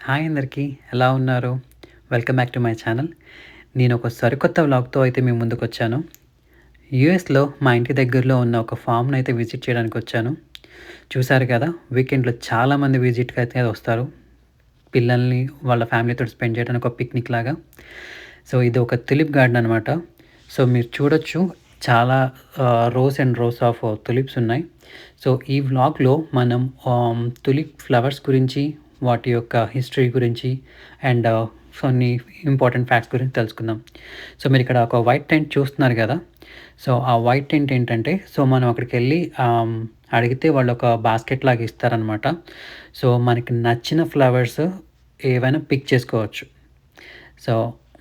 Hi అందరికీ. ఎలా ఉన్నారు? Welcome back to my channel. నేను ఒక సరికొత్త వ్లాగ్‌తో అయితే మీ ముందుకొచ్చాను. యూఎస్‌లో మా ఇంటి దగ్గరలో ఉన్న ఒక ఫార్మ్‌నయితే విజిట్ చేయడానికొచ్చాను. చూసారు కదా! వీకెండ్‌లో చాలామంది విజిట్‌కయితే వస్తారు. పిల్లల్ని వాళ్ళ ఫ్యామిలీతోటి స్పెండ్ చేయడానికి ఒక పిక్నిక్ లాగా. సో, ఇది ఒక తులిప్ గార్డెన్ అనమాట. సో, మీరు చూడొచ్చు చాలా rows and rows of tulips ఉన్నాయి. సో, ఈ వ్లాగ్‌లో మనం తులిప్ ఫ్లవర్స్ గురించి, వాటి యొక్క హిస్టరీ గురించి అండ్ కొన్ని ఇంపార్టెంట్ ఫ్యాక్ట్స్ గురించి తెలుసుకుందాం. సో, మీరిక్కడ ఒక వైట్ టెంట్ చూస్తున్నారు గదా! సో, ఆ వైట్ టెంట్ ఏంటంటే, సో, మనం అక్కడికెళ్ళి అడిగితే వాళ్ళొక బాస్కెట్ లాగా ఇస్తారనమాట. సో, మనకి నచ్చిన ఫ్లవర్స్ ఏవైనా పిక్ చేసుకోవచ్చు. సో,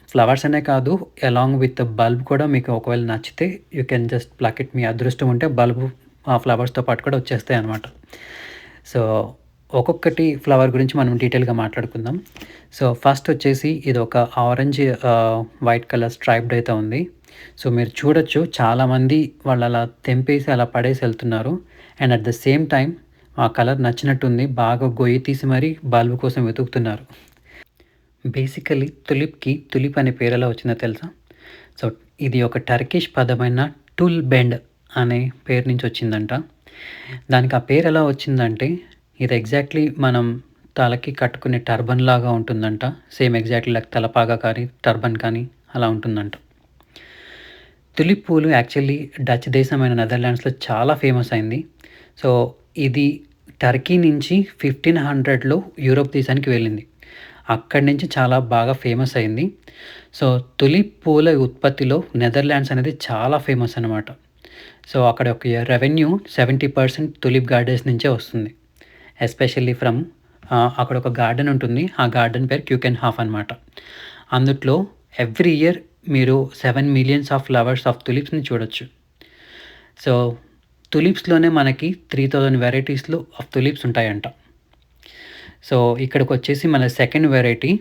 ఫ్లవర్స్ అనే కాదు, అలాంగ్ విత్ బల్బ్ కూడా మీకు ఒకవేళ నచ్చితే you can just pluck it. మీ అదృష్టం ఉంటే బల్బు ఆ ఫ్లవర్స్‌తో పాటు కూడా వచ్చేస్తాయన్నమాట. సో, ఒక్కొక్కటి ఫ్లవర్ గురించి మనం డీటెయిల్‌గా మాట్లాడుకుందాం. సో, ఫస్ట్ వచ్చేసి ఇదొక ఆరెంజ్ వైట్ కలర్ స్ట్రైప్డ్ అయితే ఉంది. సో, మీరు చూడొచ్చు చాలామంది వాళ్ళలా తెంపేసి అలా పడేసి ఎళ్తున్నారు. And at the same time ఆ కలర్ నచ్చినట్టుంది. బాగా గొయ్యి తీసి మరీ బల్బ్ కోసం వెతుకుతున్నారు. బేసికల్లీ తులిప్‌కి తులిప్ అనే పేరెలా వచ్చిందో తెలుసా? సో, ఇది ఒక టర్కిష్ పదమైన టుల్ బెండ్ అనే పేరు నుంచి వచ్చిందంట. దానికి ఆ పేరెలా వచ్చిందంటే, ఇది ఎగ్జాక్ట్‌లీ మనం తలకి కట్టుకునే టర్బన్ లాగా ఉంటుందంట. సేమ్ ఎగ్జాక్ట్‌లీ లైక్ తలపాగా కానీ, టర్బన్ కానీ అలా ఉంటుందంట. తులిప్ పూలు యాక్చువల్లీ డచ్ దేశమైన నెదర్లాండ్స్‌లో చాలా ఫేమస్ అయింది. సో, ఇది టర్కీ నుంచి 1500లో యూరోప్ దేశానికి వెళ్ళింది. అక్కడి నుంచి చాలా బాగా ఫేమస్ అయింది. సో, తులిప్ పూల ఉత్పత్తిలో నెదర్లాండ్స్ అనేది చాలా ఫేమస్ అనమాట. సో, అక్కడ ఒక రెవెన్యూ 70% తులిప్ గార్డెన్స్ నుంచే వస్తుంది. ఎస్పెషల్లీ ఫ్రమ్ అక్కడ ఒక గార్డెన్ ఉంటుంది. ఆ గార్డెన్ పేరు క్యూకెన్‌హాఫ్ అనమాట. అందుట్లో ఎవ్రీ ఇయర్ మీరు 7 మిలియన్స్ ఆఫ్ ఫ్లవర్స్ ఆఫ్ తులిప్స్‌ని చూడొచ్చు. సో, తులిప్స్‌లోనే మనకి 3000 వెరైటీస్‌లో ఆఫ్ తులిప్స్ ఉంటాయంట. సో, ఇక్కడికొచ్చేసి మన సెకండ్ వెరైటీ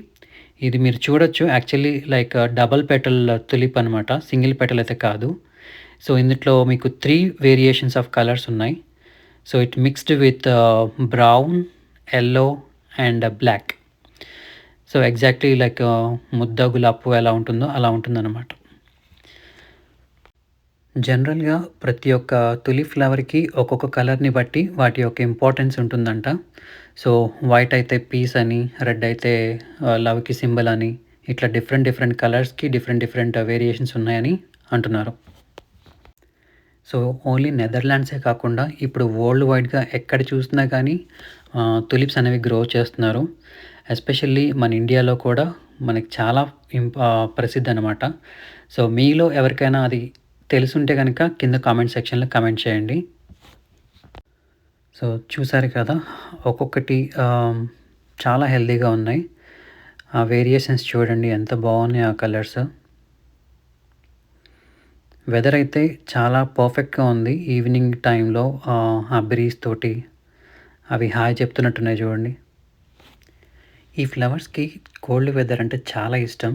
ఇది మీరు చూడొచ్చు. Actually like double petal tulip అనమాట. సింగిల్ పెటల్ అయితే కాదు. సో, ఇందుట్లో మీకు 3 వేరియేషన్స్ ఆఫ్ కలర్స్ ఉన్నాయి. So, it mixed with brown, yellow and black. So, exactly like ముద్ద గులాబీ పువ్వు ఎలా ఉంటుందో అలా ఉంటుందనమాట. జనరల్‌గా ప్రతి ఒక్క తులిప్ ఫ్లవర్‌కి ఒక్కొక్క కలర్‌ని బట్టి వాటి యొక్క ఇంపార్టెన్స్ ఉంటుందంట. సో, వైట్ అయితే పీస్ అని, రెడ్ అయితే లవ్‌కి సింబల్ అని, ఇట్లా డిఫరెంట్ డిఫరెంట్ కలర్స్‌కి డిఫరెంట్ డిఫరెంట్ వేరియేషన్స్ ఉన్నాయని అంటున్నారు. సో, ఓన్లీ నెదర్లాండ్సే కాకుండా ఇప్పుడు వరల్డ్ వైడ్‌గా ఎక్కడ చూసినా కానీ తులిప్స్ అనేవి గ్రో చేస్తున్నారు. ఎస్పెషల్లీ మన ఇండియాలో కూడా మనకి చాలా ప్రసిద్ధనమాట. సో, మీలో ఎవరికైనా అది తెలిసుంటే గనక కింద కామెంట్ సెక్షన్‌లో కామెంట్ చేయండి. సో, చూసారు కదా! ఒక్కొక్కటి చాలా హెల్తీగా ఉన్నాయి. ఆ వేరియేషన్స్ చూడండి ఎంత బాగున్నాయి ఆ కలర్స్. వెదర్ అయితే చాలా పర్ఫెక్ట్‌గా ఉంది. ఈవినింగ్ టైంలో ఆ బ్రీజ్ తోటి అవి హాయ్ చెప్తున్నట్టున్నాయి చూడండి. ఈ ఫ్లవర్స్‌కి కోల్డ్ వెదర్ అంటే చాలా ఇష్టం.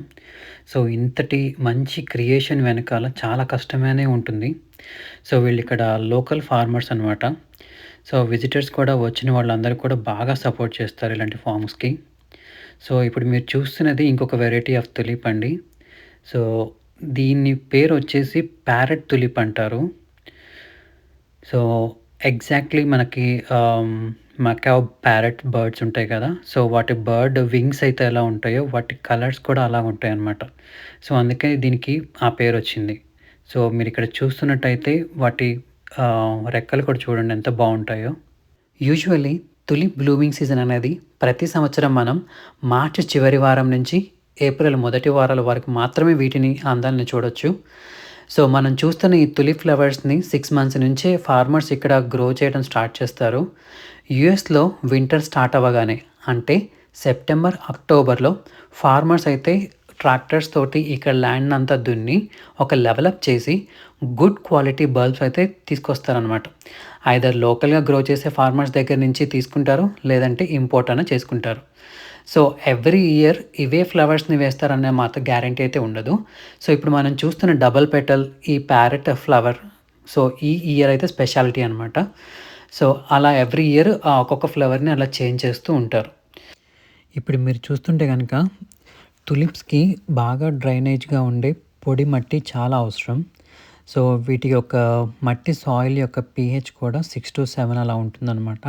సో, ఇంతటి మంచి క్రియేషన్ వెనకాల చాలా కష్టమనే ఉంటుంది. సో, వీళ్ళిక్కడ లోకల్ ఫార్మర్స్ అనమాట. సో, విజిటర్స్ కూడా వచ్చిన వాళ్ళందరూ కూడా బాగా సపోర్ట్ చేస్తారు ఇలాంటి ఫార్మ్స్‌కి. సో, ఇప్పుడు మీరు చూస్తున్నది ఇంకొక వెరైటీ ఆఫ్ తులిప్ అండి. సో, దీని పేరొచ్చేసి ప్యారట్ తులిప్ అంటారు. సో, ఎగ్జాక్ట్‌లీ మనకి మకావ్ ప్యారట్ బర్డ్స్ ఉంటాయి కదా! సో, వాటి బర్డ్ వింగ్స్ అయితే ఎలా ఉంటాయో, వాటి కలర్స్ కూడా అలా ఉంటాయన్నమాట. సో, అందుకే దీనికి ఆ పేరొచ్చింది. సో, మీరిక్కడ చూస్తున్నట్టయితే వాటి రెక్కలు కూడా చూడండి ఎంత బావుంటాయో. యూజువల్లీ తులిప్ బ్లూమింగ్ సీజన్ అనేది ప్రతి సంవత్సరం మనం మార్చి చివరి వారం నుంచి ఏప్రిల్ మొదటి వారాల వరకు మాత్రమే వీటిని అందాన్ని చూడొచ్చు. సో, మనం చూస్తున్న ఈ తులిప్ ఫ్లవర్స్‌ని 6 మంత్స్ నుంచే ఫార్మర్స్ ఇక్కడ గ్రో చేయడం స్టార్ట్ చేస్తారు. యూఎస్‌లో వింటర్ స్టార్ట్ అవ్వగానే అంటే సెప్టెంబర్, అక్టోబర్‌లో ఫార్మర్స్ అయితే ట్రాక్టర్స్ తోటి ఇక్కడ ల్యాండ్‌నంతా దున్ని ఒక లెవెలప్ చేసి గుడ్ క్వాలిటీ బల్బ్స్ అయితే తీసుకొస్తారనమాట. ఐదర్ లోకల్‌గా గ్రో చేసే ఫార్మర్స్ దగ్గర నుంచి తీసుకుంటారు. లేదంటే ఇంపోర్ట్ అన్నా చేసుకుంటారు. సో, ఎవ్రీ ఇయర్ ఇవే ఫ్లవర్స్‌ని వేస్తారనే మాత్రం గ్యారంటీ అయితే ఉండదు. సో, ఇప్పుడు మనం చూస్తున్న డబుల్ పెటల్ ఈ ప్యారట్ ఫ్లవర్ సో, ఈ ఇయర్ అయితే స్పెషాలిటీ అనమాట. సో, అలా ఎవ్రీ ఇయర్ ఒక్కొక్క ఫ్లవర్‌ని అలా చేంజ్ చేస్తూ ఉంటారు. ఇప్పుడు మీరు చూస్తుంటే గనక తులిప్స్‌కి బాగా డ్రైనేజ్‌గా ఉండే పొడి మట్టి చాలా అవసరం. సో, వీటి యొక్క మట్టి సాయిల్ యొక్క పీహెచ్ కూడా 6-7 అలా ఉంటుందనమాట.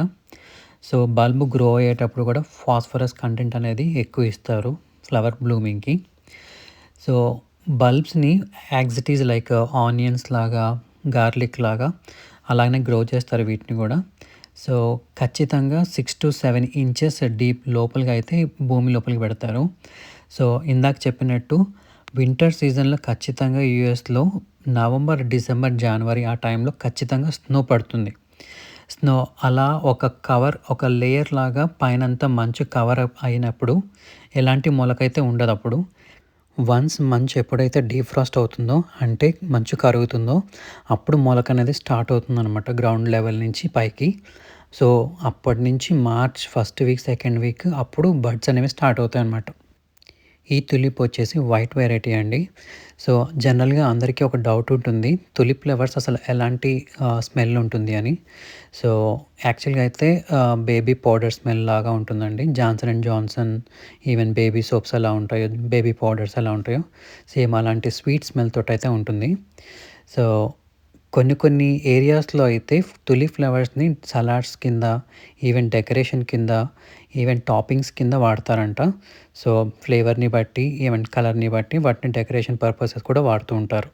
సో, బల్బ్ గ్రో అయ్యేటప్పుడు కూడా ఫాస్ఫరస్ కంటెంట్ అనేది ఎక్కువ ఇస్తారు ఫ్లవర్ బ్లూమింగ్‌కి. సో, బల్బ్స్‌ని as it is like onions లాగా, గార్లిక్ లాగా అలాగనే గ్రో చేస్తారు వీటిని గూడా. సో, ఖచ్చితంగా 6-7 ఇంచెస్ డీప్ లోపలికి అయితే భూమి లోపలికి పెడతారు. సో, ఇందాక చెప్పినట్టు వింటర్ సీజన్‌లో ఖచ్చితంగా యూఎస్‌లో నవంబర్, డిసెంబర్, జనవరి ఆ టైంలో ఖచ్చితంగా స్నో పడుతుంది. స్నో అలా ఒక కవర్ ఒక లేయర్ లాగా పైనంతా మంచు కవర్ అప్ అయినప్పుడు ఎలాంటి మొలకైతే ఉండదప్పుడు. వన్స్ మంచు ఎప్పుడైతే డీఫ్రాస్ట్ అవుతుందో అంటే మంచు కరుగుతుందో అప్పుడు మొలకనేది స్టార్ట్ అవుతుందనమాట గ్రౌండ్ లెవెల్ నుంచి పైకి. సో, అప్పటి నుంచి March first week, second week అప్పుడు బడ్స్ అనేవి స్టార్ట్ అవుతాయన్నమాట. ఈ తులిప్ వచ్చేసి వైట్ వెరైటీ అండి. సో, జనరల్‌గా అందరికీ ఒక డౌట్ ఉంటుంది. తులిప్ ఫ్లవర్స్ అసలు ఎలాంటి స్మెల్ ఉంటుంది అని. సో, యాక్చువల్‌గా అయితే బేబీ పౌడర్ స్మెల్ లాగా ఉంటుందండి. Johnson and Johnson even baby soaps ఎలా ఉంటాయో, బేబీ పౌడర్స్ ఎలా ఉంటాయో సేమ్ అలాంటి స్వీట్ స్మెల్ తోటైతే ఉంటుంది. సో, కొన్ని కొన్ని ఏరియాస్‌లో అయితే తులిప్ ఫ్లవర్స్‌ని సలాడ్స్ కింద, ఈవెన్ డెకరేషన్ కింద, ఈవెన్ టాపింగ్స్ కింద వాడతారంట. సో, ఫ్లేవర్‌ని బట్టి, ఈవెన్ కలర్‌ని బట్టి వాటిని డెకరేషన్ పర్పసెస్ కూడా వాడుతూ ఉంటారు.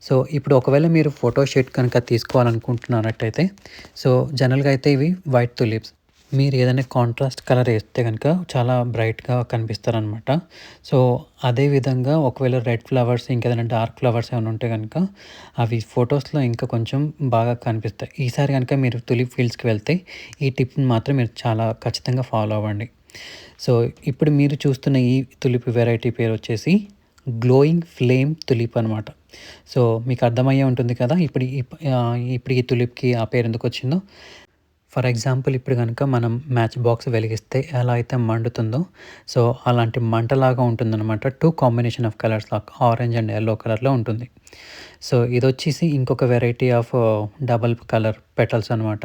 సో, ఇప్పుడు ఒకవేళ మీరు ఫోటో షూట్ కనుక తీసుకోవాలనుకుంటున్నట్టయితే, సో, జనరల్‌గా అయితే ఇవి వైట్ తులిప్స్. మీరు ఏదైనా కాంట్రాస్ట్ కలర్ ఏస్తే గనుక చాలా బ్రైట్‌గా కనిపిస్తారనమాట. సో, అదే విధంగా ఒకవేళ రెడ్ ఫ్లవర్స్ ఇంకేదైనా డార్క్ ఫ్లవర్స్ ఏమైనా ఉంటే గనుక అవి ఫోటోస్‌లో ఇంకా కొంచెం బాగా కనిపిస్తాయి. ఈసారి గనుక మీరు తులిప్ ఫీల్డ్స్‌కి వెళ్తే ఈ టిప్‌ని మాత్రం మీరు చాలా ఖచ్చితంగా ఫాలో అవ్వండి. సో, ఇప్పుడు మీరు చూస్తున్న ఈ తులిప్ వెరైటీ పేరొచ్చేసి గ్లోయింగ్ ఫ్లేమ్ తులిప్ అనమాట. సో, మీకు అర్థమయ్యే ఉంటుంది కదా! ఇప్పుడు ఈ తులిప్‌కి ఆ పేరెందుకొచ్చిందో. ఫర్ ఎగ్జాంపుల్ ఇప్పుడు గనుక మనం మ్యాచ్ బాక్స్ వెలిగిస్తే ఎలా అయితే మండుతుందో, సో, అలాంటి మంటలాగా ఉంటుందనమాట. 2 కాంబినేషన్ ఆఫ్ కలర్స్ లాగా ఆరెంజ్ అండ్ యెల్లో కలర్‌లో ఉంటుంది. సో, ఇదొచ్చేసి ఇంకొక variety of double colour petals అనమాట.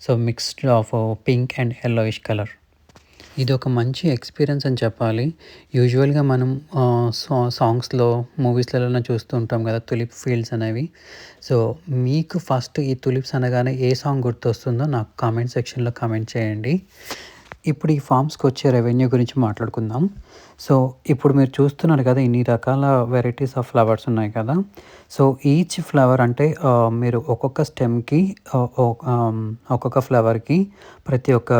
So, mixed of pink and yellowish colour. ఇదొక మంచి ఎక్స్‌పీరియన్స్ అని చెప్పాలి. యూజువల్‌గా మనం సాంగ్స్‌లో, మూవీస్‌లలోనే చూస్తూ ఉంటాం గదా! తులిప్ ఫీల్డ్స్ అనేవి. సో, మీకు ఫస్ట్ ఈ తులిప్స్ అనగానే ఏ సాంగ్ గుర్తొస్తుందో నాకు కామెంట్ సెక్షన్‌లో కామెంట్ చేయండి. ఇప్పుడు ఈ ఫార్మ్స్‌కొచ్చే రెవెన్యూ గురించి మాట్లాడుకుందాం. సో, ఇప్పుడు మీరు చూస్తున్నారు కదా! ఇన్ని రకాల వెరైటీస్ ఆఫ్ ఫ్లవర్స్ ఉన్నాయి కదా! సో, ఈచ్ ఫ్లవర్ అంటే మీరు ఒక్కొక్క స్టెమ్‌కి ఒక్కొక్క ఫ్లవర్‌కి ప్రతి ఒక్క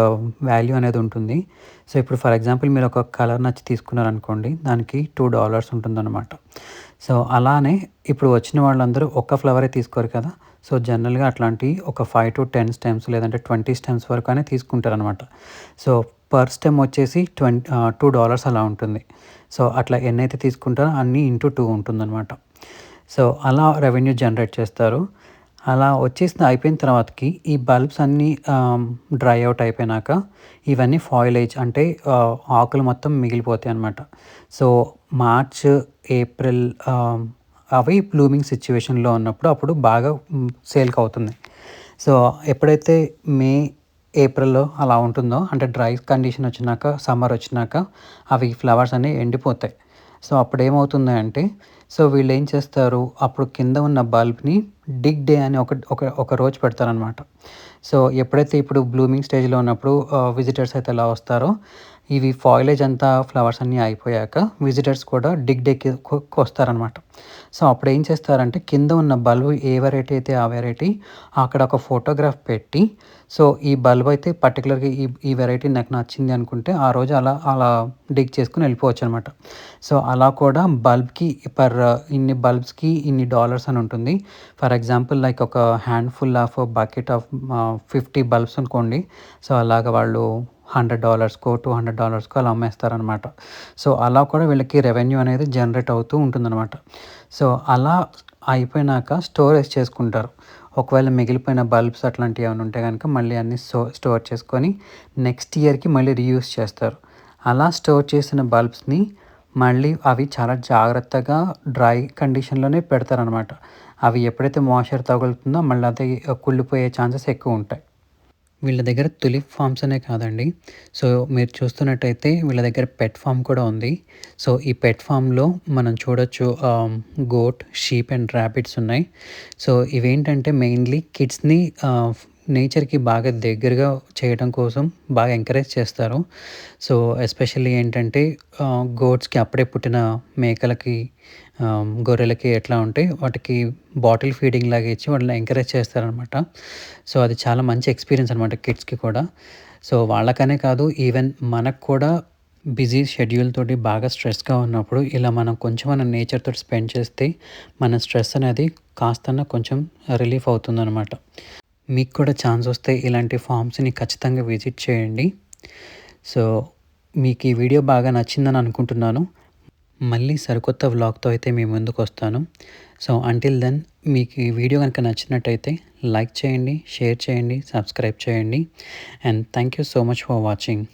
వాల్యూ అనేది ఉంటుంది. సో, ఇప్పుడు ఫర్ ఎగ్జాంపుల్ మీరు ఒక కలర్ నచ్చి తీసుకున్నారనుకోండి. దానికి $2 ఉంటుందన్నమాట. సో, అలానే ఇప్పుడు వచ్చిన వాళ్ళందరూ ఒక్క ఫ్లవరే తీసుకోరు కదా! సో, జనరల్‌గా అట్లాంటియి ఒక 5-10 స్టెమ్స్ లేదంటే 20 స్టెమ్స్ వరకనే తీసుకుంటారనమాట. సో, పర్ స్టెమ్ వచ్చేసి $2 అలా ఉంటుంది. సో, అట్లా ఎన్నైతే తీసుకుంటారో అన్నీ ఇంటూ 2 ఉంటుందనమాట. సో, అలా రెవెన్యూ జనరేట్ చేస్తారు. అలా వచ్చేసింది అయిపోయిన తర్వాతకి ఈ బల్బ్స్ అన్నీ డ్రై అవుట్ అయిపోయినాక ఇవన్నీ ఫాయిలేజ్ అంటే ఆకులు మొత్తం మిగిలిపోతాయన్నమాట. సో, మార్చ్, ఏప్రిల్ అవి బ్లూమింగ్ సిట్యుయేషన్‌లో ఉన్నప్పుడు అప్పుడు బాగా సేల్‌కవుతుంది. సో, ఎప్పుడైతే మే, ఏప్రిల్‌లో అలా ఉంటుందో అంటే డ్రై కండిషన్ వచ్చినాక, సమ్మర్ వచ్చినాక అవి ఫ్లవర్స్ అనేవి ఎండిపోతాయి. సో, అప్పుడేమవుతుంది అంటే సో, వీళ్ళేం చేస్తారు అప్పుడు కింద ఉన్న బల్బ్‌ని డిగ్ డే అని ఒక ఒక ఒక రోజు పెడతారనమాట. సో, ఎప్పుడైతే ఇప్పుడు బ్లూమింగ్ స్టేజ్‌లో ఉన్నప్పుడు విజిటర్స్ అయితే ఎలా వస్తారో, ఇవి ఫాయిలేజ్ అంతా ఫ్లవర్స్ అన్నీ అయిపోయాక విజిటర్స్ కూడా డిగ్ డేకి వస్తారనమాట. సో, అప్పుడేం చేస్తారంటే కింద ఉన్న బల్బ్ ఏ వెరైటీ అయితే ఆ వెరైటీ అక్కడ ఒక ఫోటోగ్రాఫ్ పెట్టి, సో, ఈ బల్బ్ అయితే పర్టిక్యులర్‌గా ఈ వెరైటీ నాకు నచ్చింది అనుకుంటే ఆ రోజు అలా అలా డిగ్ చేసుకొని వెళ్ళిపోవచ్చనమాట. సో, అలా కూడా బల్బ్‌కి ఇన్ని బల్బ్స్‌కి ఇన్ని డాలర్స్ అని ఉంటుంది. ఫర్ ఎగ్జాంపుల్ లైక్ ఒక handful of bucket of 50 bulbs అనుకోండి. సో, అలాగ వాళ్ళు $100కో, $200కో అలా అమ్మేస్తారనమాట. సో, అలా కూడా వీళ్ళకి రెవెన్యూ అనేది జనరేట్ అవుతూ ఉంటుందనమాట. సో, అలా అయిపోయినాక స్టోరేజ్ చేసుకుంటారు. ఒకవేళ మిగిలిపోయిన బల్బ్స్ అట్లాంటివి ఏమైనా ఉంటే గనుక మళ్ళీ అన్నీ స్టోర్ చేసుకొని నెక్స్ట్ ఇయర్‌కి మళ్ళీ రీయూజ్ చేస్తారు. అలా స్టోర్ చేసిన బల్బ్స్‌ని మళ్ళీ అవి చాలా జాగ్రత్తగా డ్రై కండిషన్‌లోనే పెడతారనమాట. అవి ఎప్పుడైతే మాయిశ్చర్ తగులుతుందో మళ్ళీ అది కుళ్ళిపోయే ఛాన్సెస్ ఎక్కువుంటాయి. వీళ్ళ దగ్గర తులిప్ ఫార్మ్స్ అనే కాదండి. సో, మీరు చూస్తున్నట్టయితే వీళ్ళ దగ్గర పెట్ ఫార్మ్ కూడా ఉంది. సో, ఈ పెట్ ఫార్మ్‌లో మనం చూడొచ్చు గోట్, షీప్ అండ్ ర్యాబిట్స్ ఉన్నాయి. సో, ఇవేంటంటే మెయిన్‌లీ కిడ్స్‌ని నేచర్‌కి బాగా దగ్గరగా చేయడం కోసం బాగా ఎంకరేజ్ చేస్తారు. సో, ఎస్పెషల్లీ ఏంటంటే గోట్స్‌కి అప్పుడే పుట్టిన మేకలకి, గొర్రెలకి ఎట్లా ఉంటే వాటికి బాటిల్ ఫీడింగ్ లాగా ఇచ్చి వాళ్ళని ఎంకరేజ్ చేస్తారనమాట. సో, అది చాలా మంచి ఎక్స్‌పీరియన్స్ అనమాట కిడ్స్‌కి కూడా. సో, వాళ్ళకనే కాదు ఈవెన్ మనకు కూడా బిజీ షెడ్యూల్ తోటి బాగా స్ట్రెస్‌గా ఉన్నప్పుడు ఇలా మనం కొంచెమన్నా నేచర్ తోటి స్పెండ్ చేస్తే మన స్ట్రెస్ అనేది కాస్తన్నా కొంచెం రిలీఫ్ అవుతుందనమాట. మీకు కూడా ఛాన్స్ వస్తే ఇలాంటి ఫార్మ్స్‌ని ఖచ్చితంగా విజిట్ చేయండి. సో, మీకు ఈ వీడియో బాగా నచ్చిందని అనుకుంటున్నాను. మళ్ళీ సరికొత్త వ్లాగ్‌తో అయితే మీ ముందుకొస్తాను. సో, అంటిల్ దెన్ మీకు ఈ వీడియో గనుక నచ్చినట్టయితే లైక్ చేయండి, షేర్ చేయండి, సబ్స్క్రైబ్ చేయండి. And thank you so much for watching.